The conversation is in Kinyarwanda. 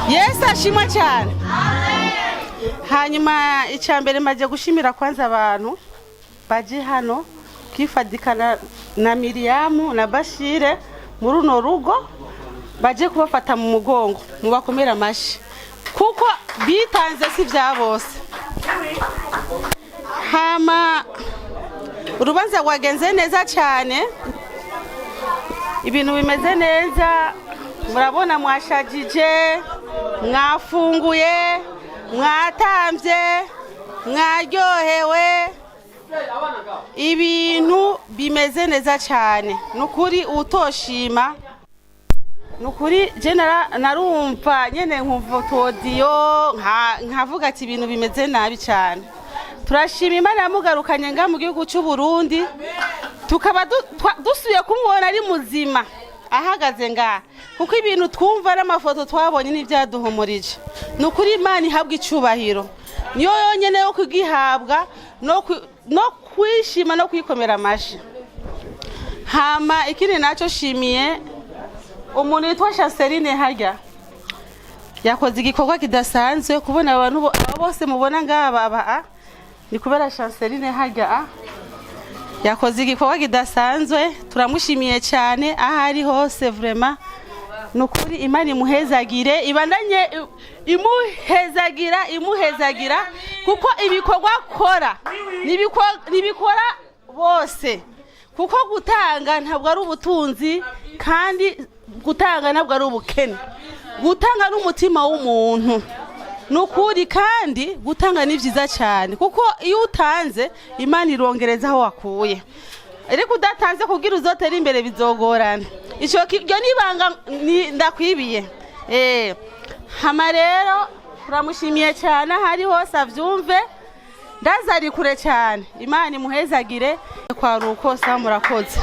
Yes, ashimwe cyane. Hanyuma icyambere maje gushimira kwanza abantu baje hano kwifadikana na Miriam na Bashire muri uno rugo baje kubafata mu mugongo mu bakomera amashi kuko bitanze si bya bose. Hama urubanza rwagenze neza cyane, ibintu bimeze neza, murabona mwashajije, mwafunguye, mwatambye, mwaryohewe, ibintu bimeze neza cyane. Nukuri utoshima, nukuri je narumva nyene nkumvotodiyo nkavuga ati ibintu bimeze nabi cyane. Turashima Imana yamugarukanye nga mu gihugu cy'u Burundi, tukaba dusuye kumubona ari muzima ahagaze nga, kuko ibintu twumva n'amafoto twabonye n'ibyaduhumurije. Nukuri Imana ihabwa icubahiro, niyo yonyene yo kugihabwa no kwishima no kwikomera amashi. Hama ikindi naco shimiye umuntu yitwa Chanceline harya yakoze igikorwa kidasanzwe, kubona abantu bose mubona ngaba ni kubera Chanceline harya yakoze igikorwa kidasanzwe. Turamushimiye cyane ahari hose, vraiment nukuri Imana imuhezagire, ibandanye imuhezagira kuko ibikorwa akora nibikora bose, kuko gutanga ntabwo ari ubutunzi, kandi gutanga ntabwo ari ubukene, gutanga n'umutima w'umuntu. Nukuri kandi gutanga ni byiza cyane, kuko iyo utanze Imana irongereza aho wakuye, ariko udatanze kugira uzotera imbere bizogorana. Ico kiryo nibanga ndakwibiye. Hama rero turamushimiye cyane hari hose avyumve, ndazari kure cyane. Imana imuhezagire kwa ruko sa murakoze.